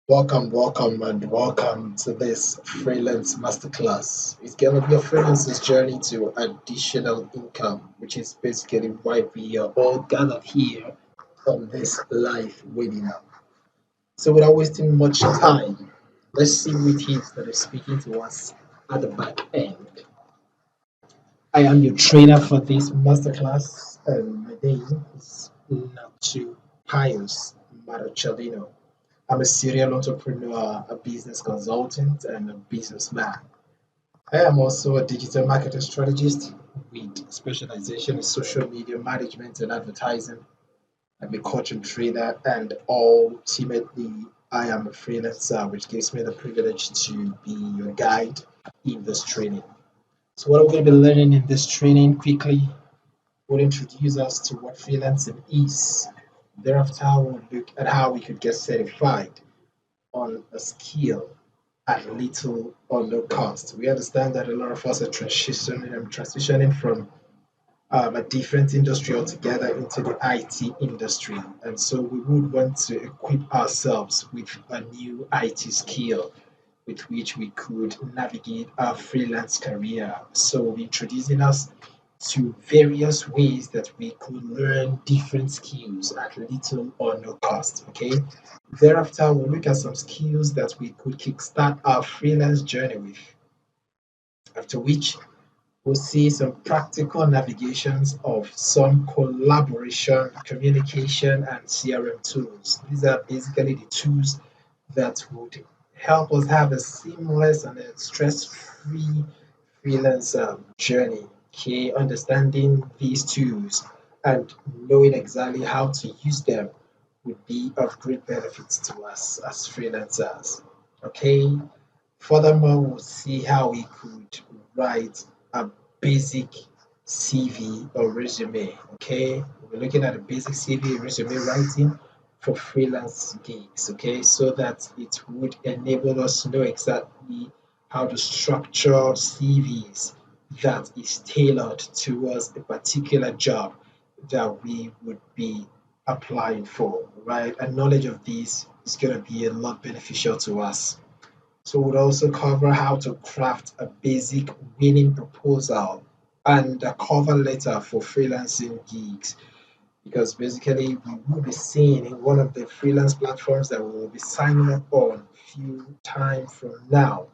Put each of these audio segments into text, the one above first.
And welcome to this freelance masterclass. It's gonna be a freelancer's journey to additional income, which is basically why we are all gathered here on this live webinar. So, without wasting much time, let's see who it is that is speaking to us at the back end. I am your trainer for this masterclass, and my name is Nacho Pius Marachalino. I'm a serial entrepreneur, a business consultant, and a businessman. I am also a digital marketing strategist with specialization in social media management and advertising. I'm a coach and trainer, and ultimately, I am a freelancer, which gives me the privilege to be your guide in this training. So, what are we going to be learning in this training quickly? We'll introduce us to what freelancing is. Thereafter, we'll look at how we could get certified on a skill at little or no cost. We understand that a lot of us are transitioning from a different industry altogether into the IT industry. And so we would want to equip ourselves with a new IT skill with which we could navigate our freelance career. So we'll be introducing us to various ways that we could learn different skills at little or no cost. Okay. Thereafter, we'll look at some skills that we could kickstart our freelance journey with. After which, we'll see some practical navigations of some collaboration, communication, and CRM tools. These are basically the tools that would help us have a seamless and a stress-free freelance journey. Okay, understanding these tools and knowing exactly how to use them would be of great benefit to us as freelancers. Okay, furthermore, we'll see how we could write a basic CV or resume. Okay, we're looking at a basic CV resume writing for freelance gigs. Okay, so that it would enable us to know exactly how to structure CVs that is tailored towards a particular job that we would be applying for, right? And knowledge of this is going to be a lot beneficial to us. So we'll also cover how to craft a basic winning proposal and a cover letter for freelancing gigs. Because basically we will be seeing in one of the freelance platforms that we will be signing up on few time from now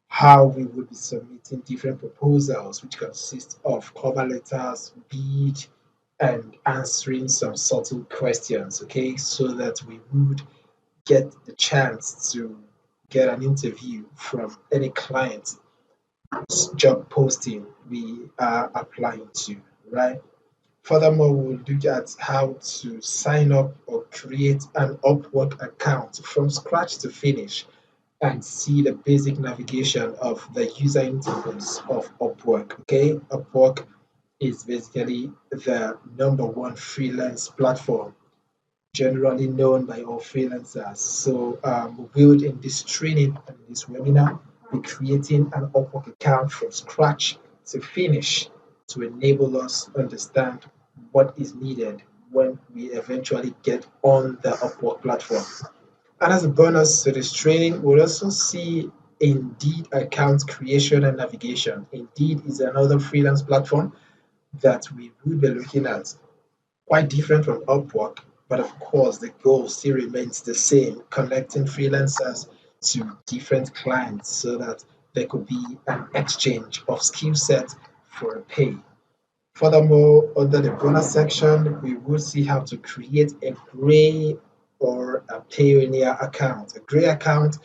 how we will be submitting different proposals, which consist of cover letters, bid, and answering some subtle questions, okay, so that we would get the chance to get an interview from any client job posting we are applying to, right? Furthermore, we'll look at how to sign up or create an Upwork account from scratch to finish and see the basic navigation of the user interface of Upwork. Okay, Upwork is basically the number one freelance platform generally known by all freelancers. So we will in this training and this webinar be creating an Upwork account from scratch to finish to enable us to understand what is needed when we eventually get on the Upwork platform. And as a bonus to this training, we'll also see Indeed account creation and navigation. Indeed is another freelance platform that we will be looking at, quite different from Upwork, but of course the goal still remains the same, connecting freelancers to different clients so that there could be an exchange of skill set for a pay. Furthermore, under the bonus section, we will see how to create a gray or a pioneer account. A gray account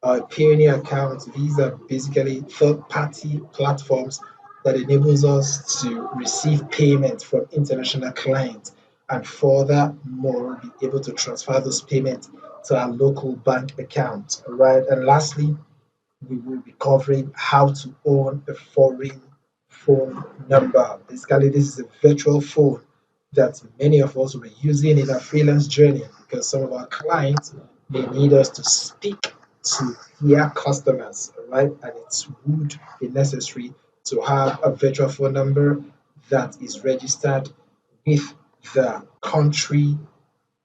or a pioneer account, these are basically third-party platforms that enables us to receive payment from international clients and furthermore be able to transfer those payments to our local bank account. Right. And lastly, we will be covering how to own a foreign phone number. Basically, this is a virtual phone that many of us will be using in our freelance journey because some of our clients may need us to speak to their customers, right? And it would be necessary to have a virtual phone number that is registered with the country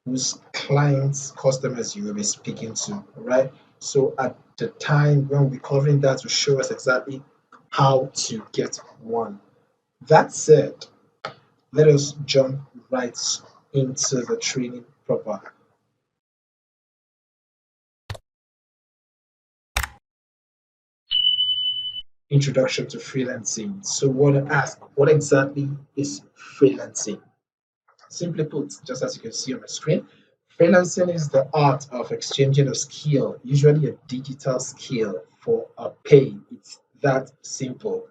whose clients, customers you will be speaking to, right? So at the time when we're covering that to show us exactly how to get one. That said, let us jump right into the training proper. Introduction to freelancing. So, what to ask, what exactly is freelancing? Simply put, just as you can see on the screen, freelancing is the art of exchanging a skill, usually a digital skill, for a pay. It's that simple.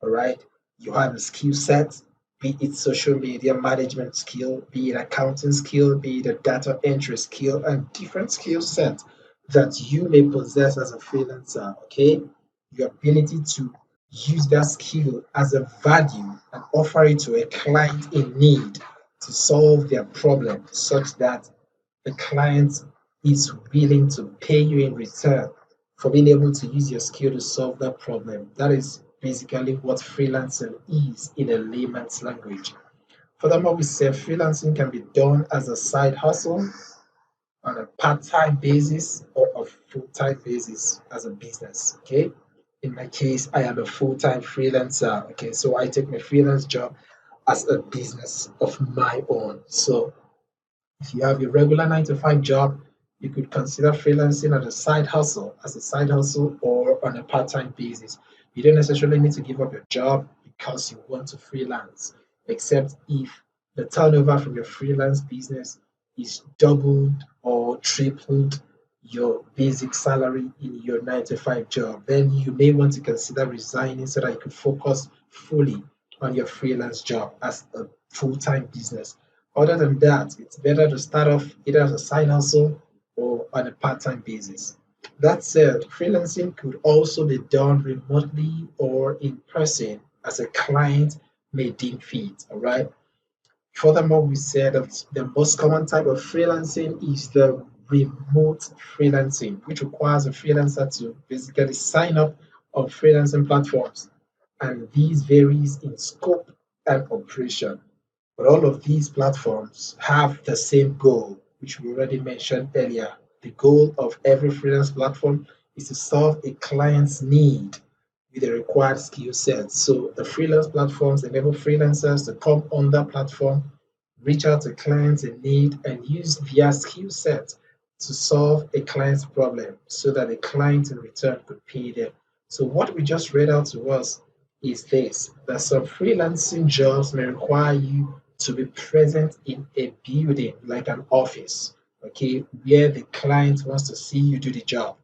All right. You have a skill set, be it social media management skill, be it accounting skill, be it a data entry skill, and different skill sets that you may possess as a freelancer. Okay. Your ability to use that skill as a value and offer it to a client in need to solve their problem such that the client is willing to pay you in return for being able to use your skill to solve that problem. That is basically what freelancing is in a layman's language. Furthermore, we say freelancing can be done as a side hustle, on a part-time basis, or a full-time basis as a business. Okay. In my case, I am a full-time freelancer. Okay, so I take my freelance job as a business of my own. So if you have a regular 9 to 5 job, you could consider freelancing as a side hustle or on a part-time basis. You don't necessarily need to give up your job because you want to freelance, except if the turnover from your freelance business is doubled or tripled your basic salary in your 9 to 5 job. Then you may want to consider resigning so that you can focus fully on your freelance job as a full-time business. Other than that, it's better to start off either as a side hustle or on a part-time basis. That said, freelancing could also be done remotely or in person as a client may deem fit. All right. Furthermore, we said that the most common type of freelancing is the remote freelancing, which requires a freelancer to basically sign up on freelancing platforms. And these varies in scope and operation. But all of these platforms have the same goal, which we already mentioned earlier. The goal of every freelance platform is to solve a client's need with the required skill set. So the freelance platforms enable freelancers to come on that platform, reach out to clients in need, and use their skill set to solve a client's problem so that the client in return could pay them. So what we just read out to us is this, that some freelancing jobs may require you to be present in a building like an office, okay, where the client wants to see you do the job.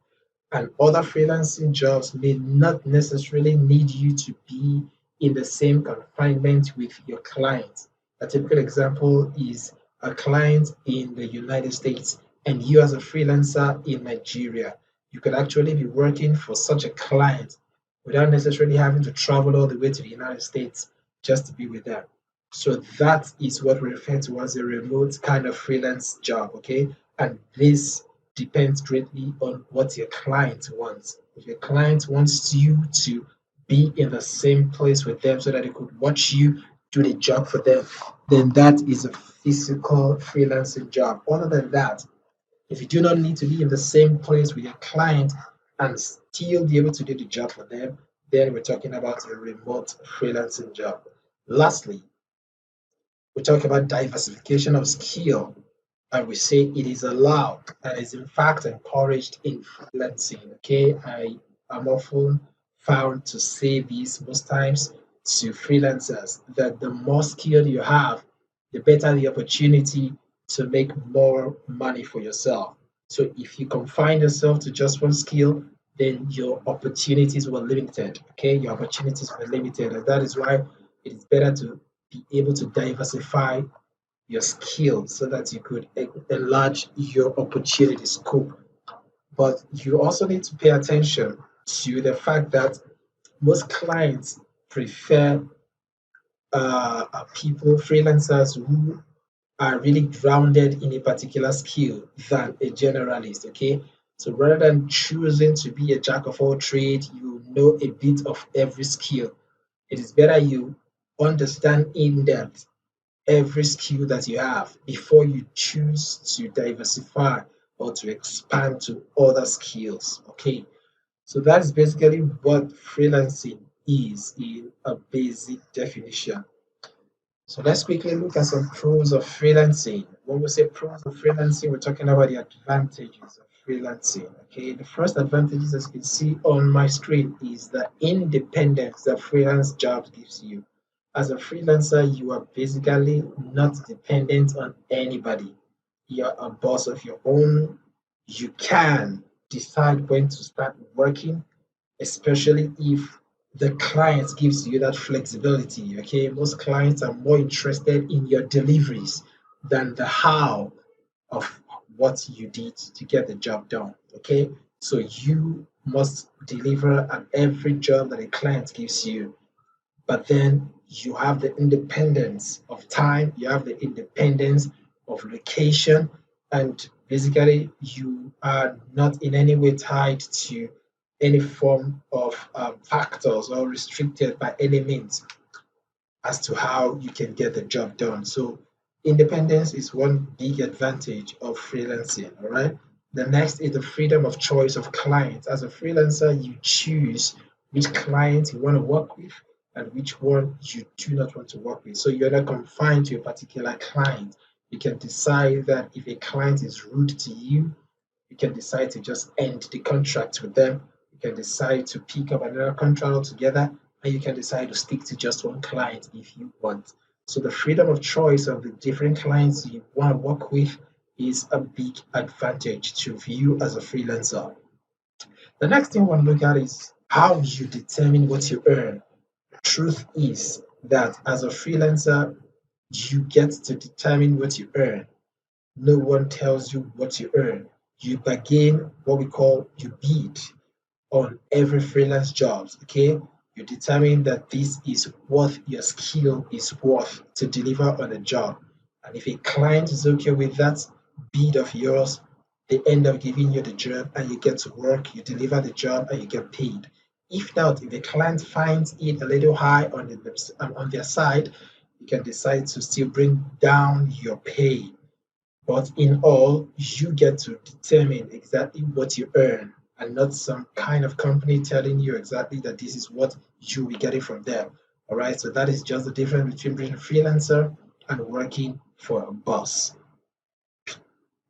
And other freelancing jobs may not necessarily need you to be in the same confinement with your client. A typical example is a client in the United States and you as a freelancer in Nigeria. You could actually be working for such a client without necessarily having to travel all the way to the United States just to be with them. So that is what we refer to as a remote kind of freelance job, okay? And this depends greatly on what your client wants. If your client wants you to be in the same place with them so that they could watch you do the job for them, then that is a physical freelancing job. Other than that, if you do not need to be in the same place with your client and still be able to do the job for them, then we're talking about a remote freelancing job. Lastly, we talk about diversification of skill, and we say it is allowed and is in fact encouraged in freelancing. Okay, I am often found to say this most times to freelancers that the more skill you have, the better the opportunity to make more money for yourself. So if you confine yourself to just one skill, then your opportunities were limited. Okay, your opportunities were limited, and that is why it is better to be able to diversify your skills so that you could enlarge your opportunity scope. But you also need to pay attention to the fact that most clients prefer people, freelancers who are really grounded in a particular skill than a generalist. Okay, so rather than choosing to be a jack of all trades, you know a bit of every skill. It is better you understand in depth every skill that you have before you choose to diversify or to expand to other skills. Okay, so that's basically what freelancing is in a basic definition. So let's quickly look at some pros of freelancing. When we say pros of freelancing, we're talking about the advantages of freelancing. Okay, the first advantages, as you can see on my screen, is the independence that freelance job gives you. As a freelancer, you are basically not dependent on anybody. You're a boss of your own. You can decide when to start working, especially if the client gives you that flexibility. Okay, most clients are more interested in your deliveries than the how of what you did to get the job done. Okay, so you must deliver on every job that a client gives you, but then you have the independence of time, you have the independence of location, and basically you are not in any way tied to any form of factors or restricted by any means as to how you can get the job done. So independence is one big advantage of freelancing. All right. The next is the freedom of choice of clients. As a freelancer, you choose which client you want to work with and which one you do not want to work with. So you're not confined to a particular client. You can decide that if a client is rude to you, you can decide to just end the contract with them. You can decide to pick up another contract altogether, and you can decide to stick to just one client if you want. So the freedom of choice of the different clients you want to work with is a big advantage to you as a freelancer. The next thing we want to look at is how you determine what you earn. Truth is that as a freelancer, you get to determine what you earn. No one tells you what you earn. You bargain, what we call you bid on every freelance jobs. Okay, you determine that this is what your skill is worth to deliver on a job, and if a client is okay with that bid of yours, they end up giving you the job and you get to work, you deliver the job and you get paid. If not, if the client finds it a little high on their side, you can decide to still bring down your pay, but in all, you get to determine exactly what you earn and not some kind of company telling you exactly that this is what you'll be getting from them. All right, so that is just the difference between being a freelancer and working for a boss.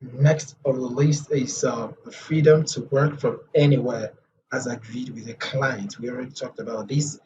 Next on the list is the freedom to work from anywhere as agreed with a client. We already talked about this.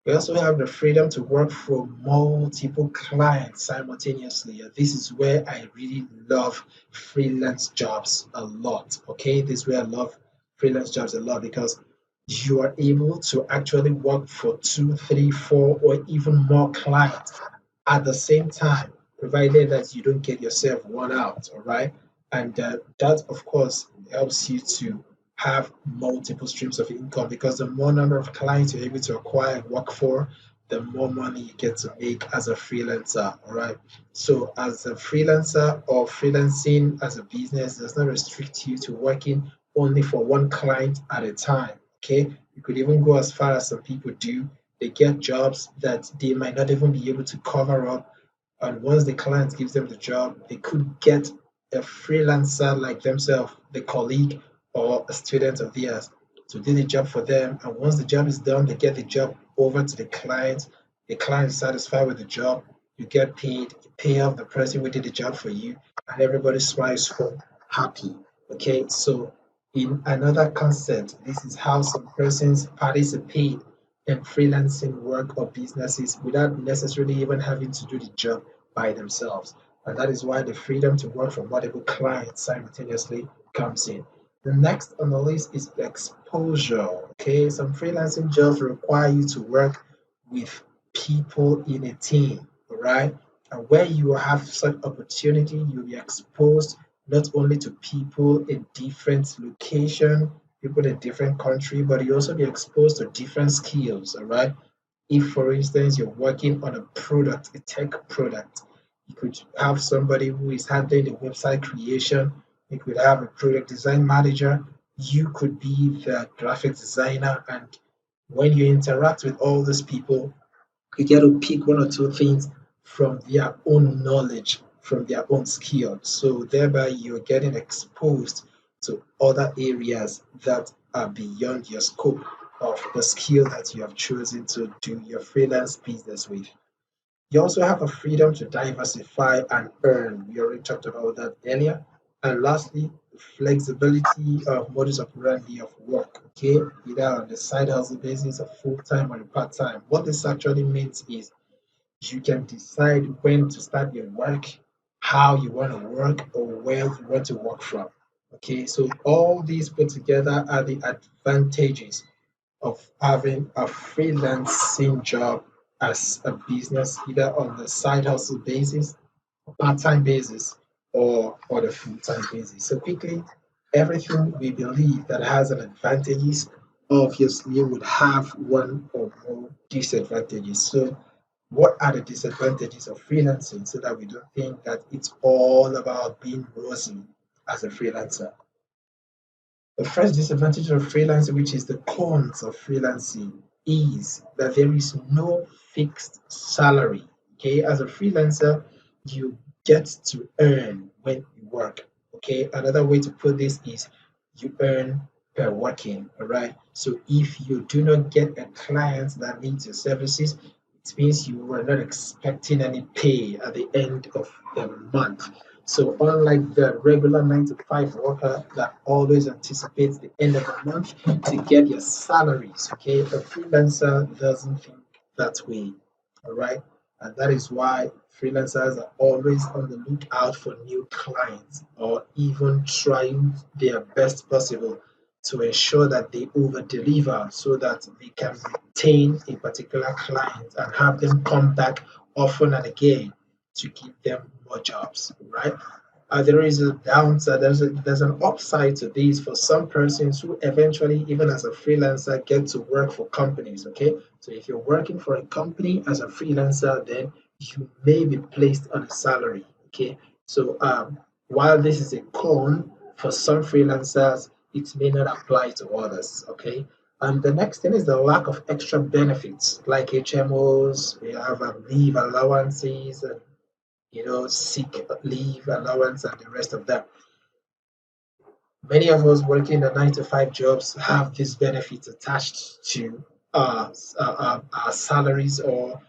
We also have the freedom to work for multiple clients simultaneously. And this is where I really love freelance jobs a lot. Okay, this is where I love freelance jobs a lot because you are able to actually work for two, three, four, or even more clients at the same time, provided that you don't get yourself worn out. All right, and that of course helps you to have multiple streams of income because the more number of clients you're able to acquire and work for, the more money you get to make as a freelancer. All right. So, as a freelancer or freelancing as a business does not restrict you to working only for one client at a time. Okay. You could even go as far as some people do. They get jobs that they might not even be able to cover up, and once the client gives them the job, they could get a freelancer like themselves, the colleague or a student of theirs, to do the job for them. And once the job is done, they get the job over to the client. The client is satisfied with the job. You get paid, you pay off the person who did the job for you, and everybody smiles home happy. Okay, so in another concept, this is how some persons participate in freelancing work or businesses without necessarily even having to do the job by themselves. And that is why the freedom to work for multiple clients simultaneously comes in. The next on the list is exposure. Okay, some freelancing jobs require you to work with people in a team, all right? And where you have such opportunity, you'll be exposed not only to people in different location, people in different country, but you also be exposed to different skills, all right? If, for instance, you're working on a product, a tech product, you could have somebody who is handling the website creation. You could have a product design manager. You could be the graphic designer. And when you interact with all these people, you get to pick one or two things from their own knowledge, from their own skill. So thereby you're getting exposed to other areas that are beyond your scope of the skill that you have chosen to do your freelance business with. You also have a freedom to diversify and earn. We already talked about that earlier. And lastly, flexibility of modus operandi of work, okay? Either on the side hustle basis, a full time or a part time. What this actually means is you can decide when to start your work, how you want to work, or where you want to work from. Okay, so all these put together are the advantages of having a freelancing job as a business, either on the side hustle basis, part-time basis, or on a full-time basis. So quickly, everything we believe that has an advantages obviously would have one or more disadvantages. So what are the disadvantages of freelancing so that we don't think that it's all about being rosy as a freelancer? The first disadvantage of freelancing, which is the cons of freelancing, is that there is no fixed salary. Okay, as a freelancer, you get to earn when you work. Okay, another way to put this is you earn per working. All right, so if you do not get a client that needs your services, it means you were not expecting any pay at the end of the month. So unlike the regular 9 to 5 worker that always anticipates the end of the month to get your salaries, okay, a freelancer doesn't think that way, all right? And that is why freelancers are always on the lookout for new clients or even trying their best possible to ensure that they over deliver so that they can retain a particular client and have them come back often and again to give them more jobs, right? There is a downside. There's an upside to these for some persons who eventually, even as a freelancer, get to work for companies. Okay, so if you're working for a company as a freelancer, then you may be placed on a salary. Okay, so while this is a con for some freelancers, it may not apply to others. Okay. And the next thing is the lack of extra benefits like HMOs, we have leave allowances, and sick leave allowance and the rest of them. Many of us working the 9 to 5 jobs have these benefits attached to our salaries, or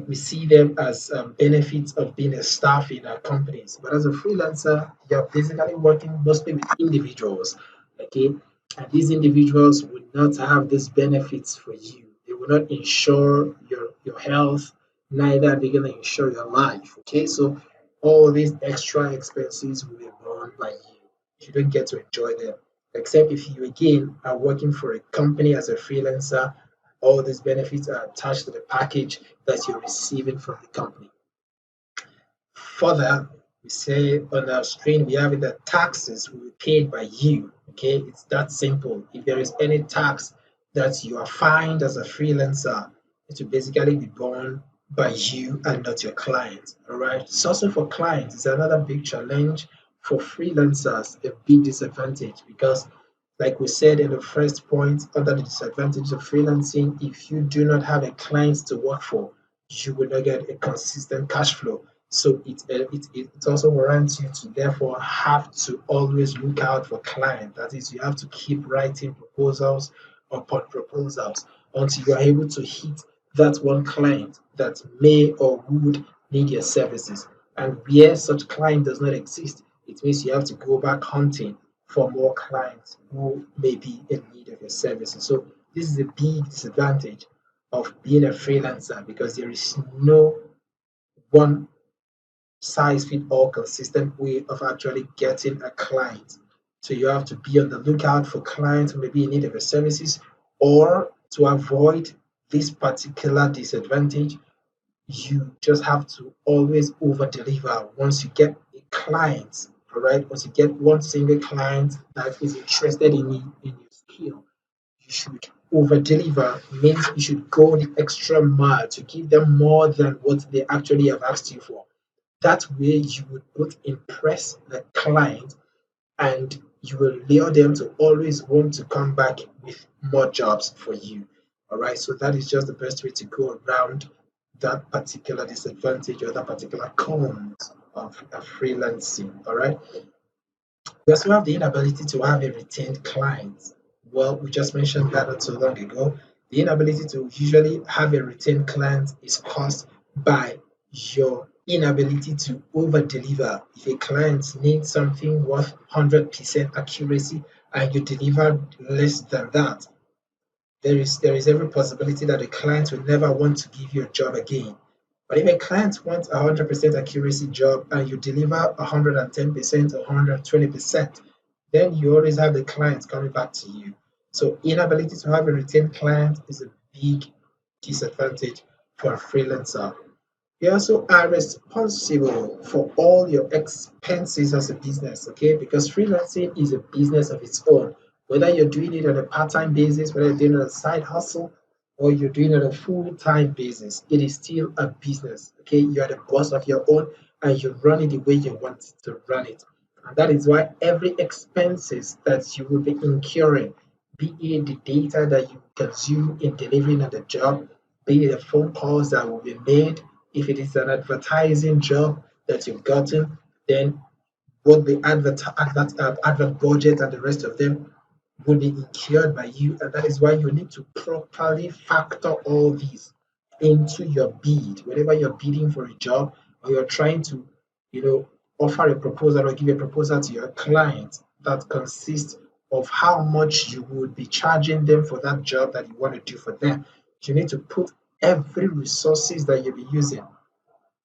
we see them as benefits of being a staff in our companies. But as a freelancer, you're basically working mostly with individuals, okay? And these individuals will not have these benefits for you. They will not insure your health, neither are they going to insure your life, okay? So all these extra expenses will be borne by you. You don't get to enjoy them. Except if you again are working for a company as a freelancer, all these benefits are attached to the package that you're receiving from the company. Further, we say on our screen we have it that taxes will be paid by you. Okay, it's that simple. If there is any tax that you are fined as a freelancer, it will basically be borne by you and not your client. All right. Sourcing for clients is another big challenge for freelancers, a big disadvantage because like we said in the first point, under the disadvantage of freelancing, if you do not have a client to work for, you will not get a consistent cash flow. So it also warrants you to therefore have to always look out for clients. That is, you have to keep writing proposals upon proposals until you are able to hit that one client that may or would need your services. And where such client does not exist, it means you have to go back hunting for more clients who may be in need of your services. So this is a big disadvantage of being a freelancer because there is no one size fit all consistent way of actually getting a client. So you have to be on the lookout for clients who may be in need of your services, or to avoid this particular disadvantage, you just have to always over deliver once you get a client. All right, once you get one single client that is interested in your skill, you should over deliver. Means you should go the extra mile to give them more than what they actually have asked you for. That way you would both impress the client and you will lure them to always want to come back with more jobs for you. All right, so that is just the best way to go around that particular disadvantage or that particular cons of freelancing. All right. We also have the inability to have a retained client. Well, we just mentioned that not so long ago. The inability to usually have a retained client is caused by your inability to over deliver. If a client needs something worth 100% accuracy and you deliver less than that, there is every possibility that a client will never want to give you a job again. But if a client wants a 100% accuracy job and you deliver 110% or 120%, then you always have the client coming back to you. So inability to have a retained client is a big disadvantage for a freelancer. You also are responsible for all your expenses as a business, okay? Because freelancing is a business of its own. Whether you're doing it on a part-time basis, whether you're doing it on a side hustle, or you're doing it on a full-time basis, it is still a business, okay? You're the boss of your own and you run it the way you want to run it. And that is why every expenses that you will be incurring, be it the data that you consume in delivering on the job, be it the phone calls that will be made, if it is an advertising job that you've gotten, then both the advert budget and the rest of them will be incurred by you. And that is why you need to properly factor all these into your bid. Whenever you're bidding for a job or you're trying to, you know, offer a proposal or give a proposal to your client that consists of how much you would be charging them for that job that you want to do for them. You need to put every resources that you'll be using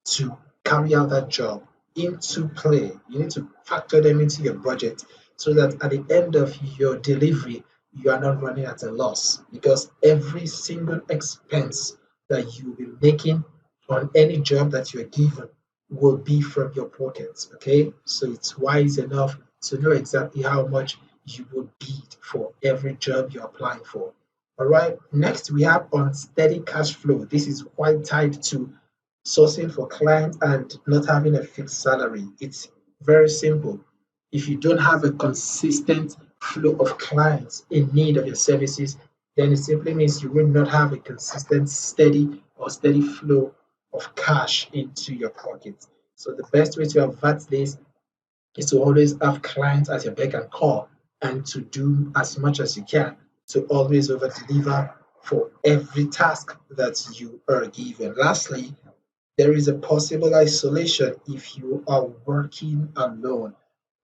to carry out that job into play. You need to factor them into your budget so that at the end of your delivery, you are not running at a loss because every single expense that you'll be making on any job that you're given will be from your pockets. Okay, so it's wise enough to know exactly how much you would bid for every job you're applying for. All right, next we have unsteady cash flow. This is quite tied to sourcing for clients and not having a fixed salary. It's very simple. If you don't have a consistent flow of clients in need of your services, then it simply means you will not have a consistent, steady flow of cash into your pocket. So the best way to avert this is to always have clients at your beck and call and to do as much as you can to always over deliver for every task that you are given. Lastly, there is a possible isolation if you are working alone.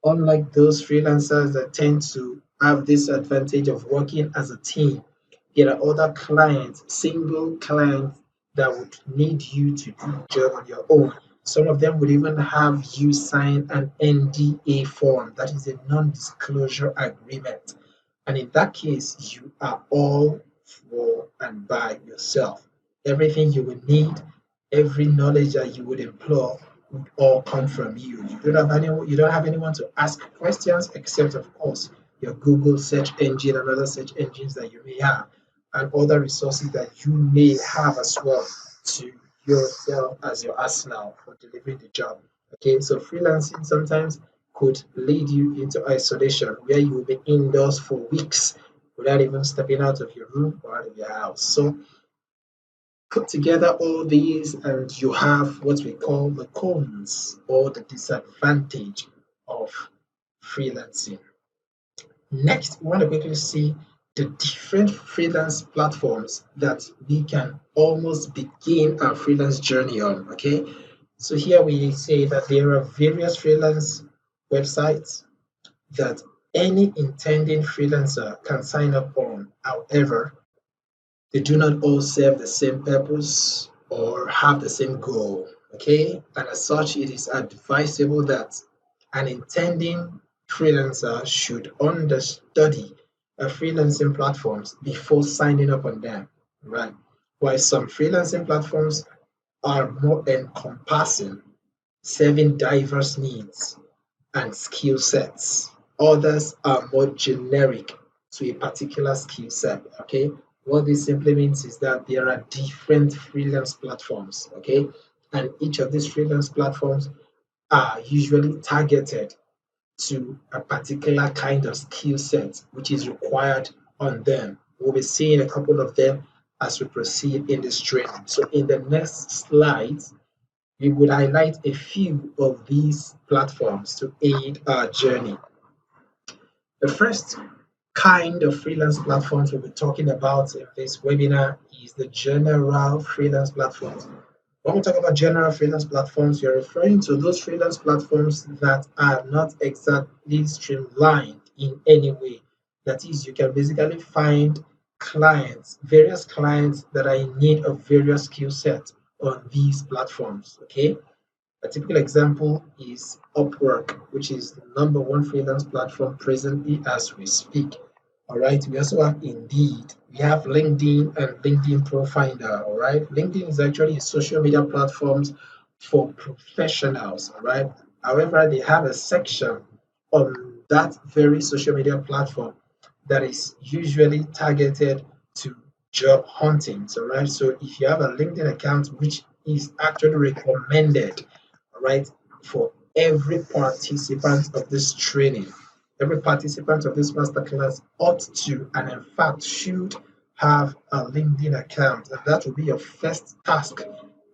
Unlike those freelancers that tend to have this advantage of working as a team, there are other clients, single clients that would need you to do the job on your own. Some of them would even have you sign an NDA form, that is a non disclosure agreement. And in that case, you are all for and by yourself. Everything you will need, every knowledge that you would employ would all come from you. You don't have anyone to ask questions except of course your Google search engine and other search engines that you may have and other resources that you may have as well to yourself as your arsenal for delivering the job. Okay, so freelancing sometimes could lead you into isolation where you will be indoors for weeks without even stepping out of your room or out of your house. So put together all these and you have what we call the cons or the disadvantage of freelancing. Next, we want to quickly see the different freelance platforms that we can almost begin our freelance journey on. Okay, so here we say that there are various freelance websites that any intending freelancer can sign up on. However, they do not all serve the same purpose or have the same goal. Okay, and as such, it is advisable that an intending freelancer should understudy freelancing platforms before signing up on them. Right. While some freelancing platforms are more encompassing, serving diverse needs and skill sets. Others are more generic to a particular skill set. Okay. What this simply means is that there are different freelance platforms. Okay. And each of these freelance platforms are usually targeted to a particular kind of skill set which is required on them. We'll be seeing a couple of them as we proceed in this training. So in the next slides, we would highlight a few of these platforms to aid our journey. The first kind of freelance platforms we'll be talking about in this webinar is the general freelance platforms. When we talk about general freelance platforms, you're referring to those freelance platforms that are not exactly streamlined in any way. That is, you can basically find clients, various clients that are in need of various skill sets on these platforms. Okay. A typical example is Upwork, which is the number one freelance platform presently as we speak. All right, we also have Indeed, we have LinkedIn and LinkedIn Profiler. All right, LinkedIn is actually a social media platform for professionals. All right, however, they have a section on that very social media platform that is usually targeted to job hunting. All right, so if you have a LinkedIn account, which is actually recommended, all right, for every participant of this training. Every participant of this masterclass ought to, and in fact should, have a LinkedIn account, and that will be your first task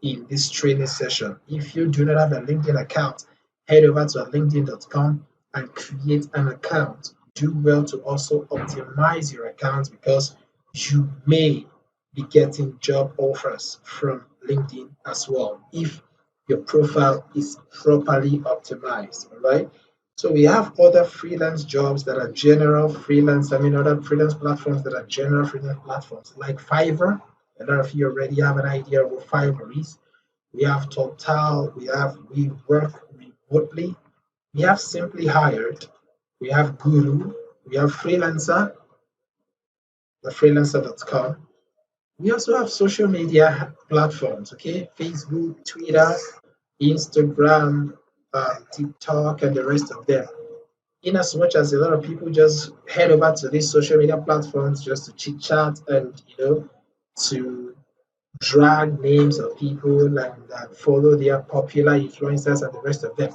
in this training session. If you do not have a LinkedIn account, head over to linkedin.com and create an account. Do well to also optimize your account because you may be getting job offers from LinkedIn as well if your profile is properly optimized. All right. So we have other freelance jobs that are general freelance, other freelance platforms that are general freelance platforms like Fiverr. I don't know if you already have an idea of what Fiverr is. We have Total, we work remotely, we have Simply Hired, we have Guru, we have Freelancer, the freelancer.com. We also have social media platforms, okay? Facebook, Twitter, Instagram, TikTok, and the rest of them. In as much as a lot of people just head over to these social media platforms just to chit chat and to drag names of people and follow their popular influencers and the rest of them,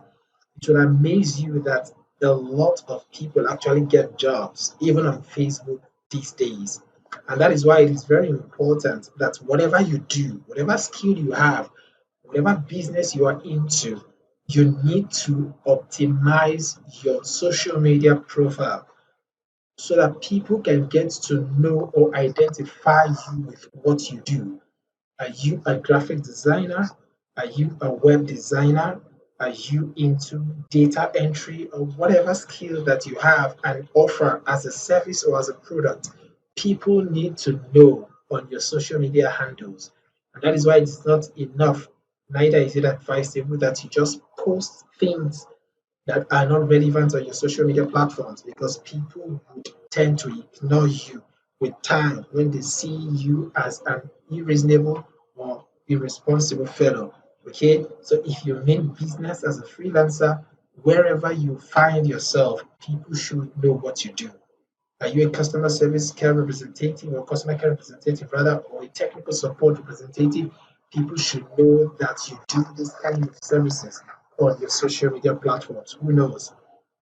it will amaze you that a lot of people actually get jobs even on Facebook these days. And that is why it is very important that whatever you do, whatever skill you have, whatever business you are into, you need to optimize your social media profile so that people can get to know or identify you with what you do. Are you a graphic designer? Are you a web designer? Are you into data entry or whatever skill that you have and offer as a service or as a product? People need to know on your social media handles. And that is why it's not enough, neither is it advisable that you just post things that are not relevant on your social media platforms because people would tend to ignore you with time when they see you as an irreasonable or irresponsible fellow. Okay, so if you mean business as a freelancer, wherever you find yourself, people should know what you do. Are you a customer service care representative or customer care representative rather, or a technical support representative? People should know that you do this kind of services on your social media platforms. Who knows?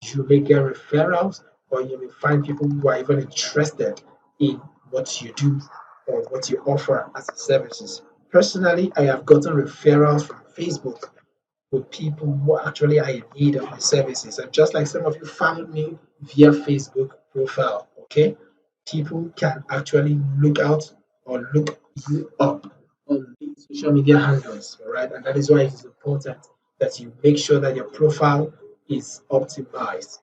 You may get referrals, or you may find people who are even interested in what you do or what you offer as services. Personally, I have gotten referrals from Facebook with people who actually are in need of the services. And just like some of you found me via Facebook profile, okay, people can actually look out or look you up on these social media handles, all right? And that is why it is important that you make sure that your profile is optimized.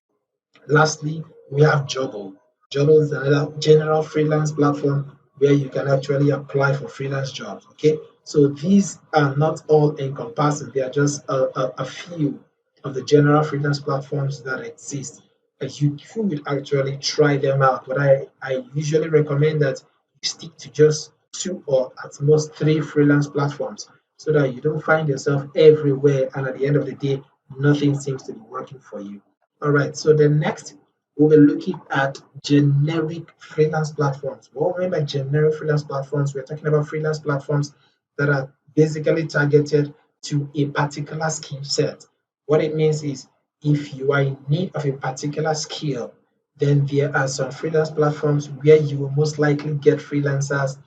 Lastly, we have Jobble. Jobble is another general freelance platform where you can actually apply for freelance jobs. Okay, so these are not all encompassing, they are just a few of the general freelance platforms that exist. And you could actually try them out, but I usually recommend that you stick to just two or at most three freelance platforms so that you don't find yourself everywhere and at the end of the day, nothing seems to be working for you. All right, so the next we'll be looking at generic freelance platforms. What we mean by generic freelance platforms, we're talking about freelance platforms that are basically targeted to a particular skill set. What it means is if you are in need of a particular skill, then there are some freelance platforms where you will most likely get freelancers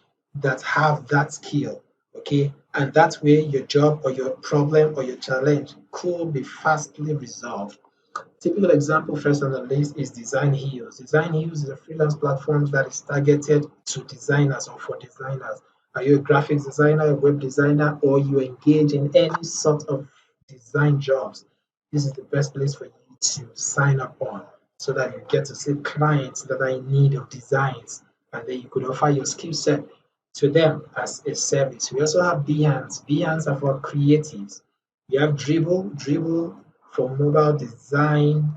that have that skill, okay? And that way your job or your problem or your challenge could be fastly resolved. Typical example first on the list is Design Heroes. Design Heroes is a freelance platform that is targeted to designers or for designers. Are you a graphics designer, a web designer, or you engage in any sort of design jobs? This is the best place for you to sign up on so that you get to see clients that are in need of designs and then you could offer your skill set to them as a service. We also have Behance. Behance are for creatives. We have Dribble for mobile design,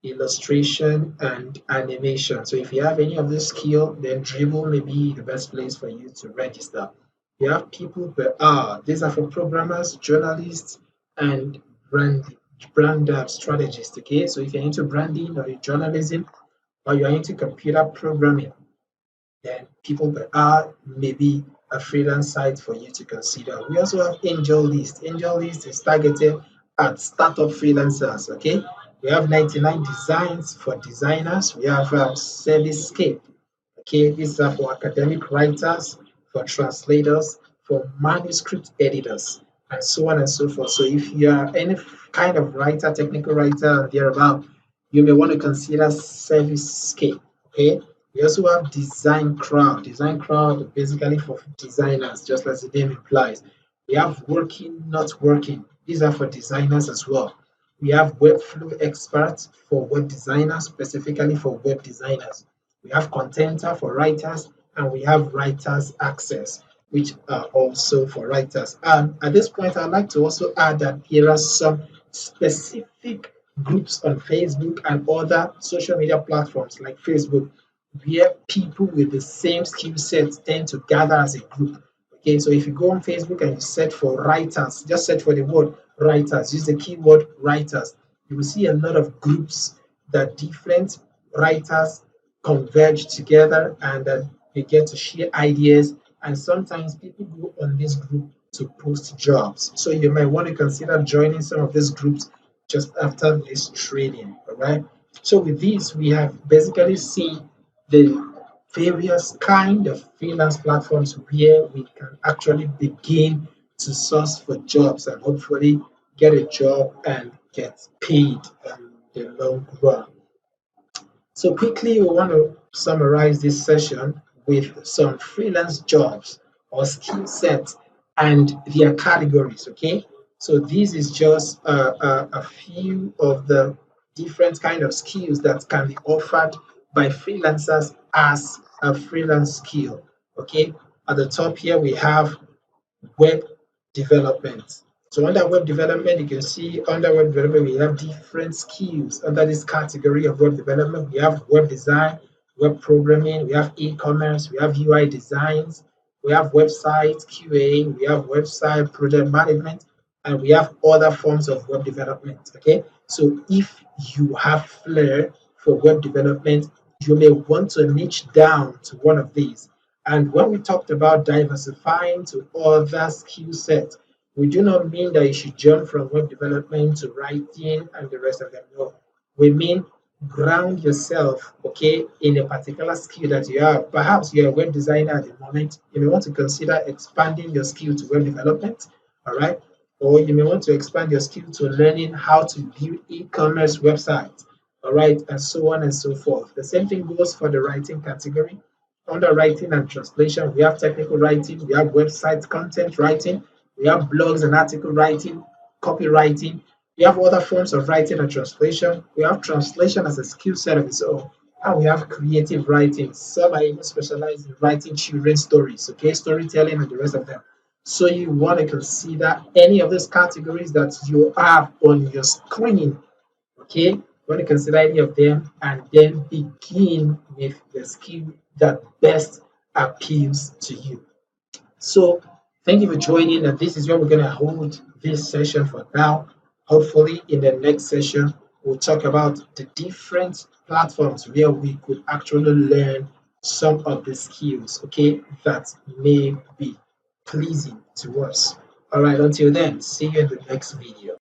illustration, and animation. So if you have any of this skill, then Dribble may be the best place for you to register. You have People Per Hour. These are for programmers, journalists, and brand strategists. Okay, so if you're into branding or journalism, or you're into computer programming, then People Per Hour may be a freelance site for you to consider. We also have Angel List. Angel List is targeted at startup freelancers. Okay, we have 99 Designs for designers. We have Servicescape. Okay, these are for academic writers, for translators, for manuscript editors, and so on and so forth. So if you are any kind of writer, technical writer, and thereabout, you may want to consider Servicescape. Okay. We also have Design Crowd. Design Crowd basically for designers, just as the name implies. We have Working, Not Working. These are for designers as well. We have Webflow Experts for web designers, specifically for web designers. We have Contenter for writers, and we have Writers Access, which are also for writers. And at this point, I'd like to also add that here are some specific groups on Facebook and other social media platforms like Facebook where people with the same skill set tend to gather as a group. Okay, so if you go on Facebook and you search for writers, just search for the word writers, use the keyword writers, you will see a lot of groups that different writers converge together and they get to share ideas. And sometimes people go on this group to post jobs. So you might want to consider joining some of these groups just after this training. All right. So with this, we have basically seen the various kind of freelance platforms where we can actually begin to source for jobs and hopefully get a job and get paid in the long run. So quickly, we want to summarize this session with some freelance jobs or skill sets and their categories. Okay, so this is just a few of the different kind of skills that can be offered by freelancers as a freelance skill. Okay, at the top here we have web development. So under web development, you can see under web development, we have different skills. Under this category of web development, we have web design, web programming, we have e-commerce, we have UI designs, we have website QA, we have website project management, and we have other forms of web development. Okay, so if you have flair for web development, you may want to niche down to one of these. And when we talked about diversifying to other skill sets, we do not mean that you should jump from web development to writing and the rest of them. No, we mean ground yourself, okay, in a particular skill that you have. Perhaps you're a web designer at the moment. You may want to consider expanding your skill to web development, all right? Or you may want to expand your skill to learning how to build e-commerce websites, all right, and so on and so forth. The same thing goes for the writing category. Under writing and translation, we have technical writing, we have website content writing, we have blogs and article writing, copywriting, we have other forms of writing and translation, we have translation as a skill set of its own, and we have creative writing. Some are even specialized in writing children's stories, okay, storytelling and the rest of them. So you want to consider any of those categories that you have on your screen. Okay, you want to consider any of them and then begin with the skill that best appeals to you. So, thank you for joining, and this is where we're going to hold this session for now. Hopefully, in the next session, we'll talk about the different platforms where we could actually learn some of the skills, okay, that may be pleasing to us. All right, until then, see you in the next video.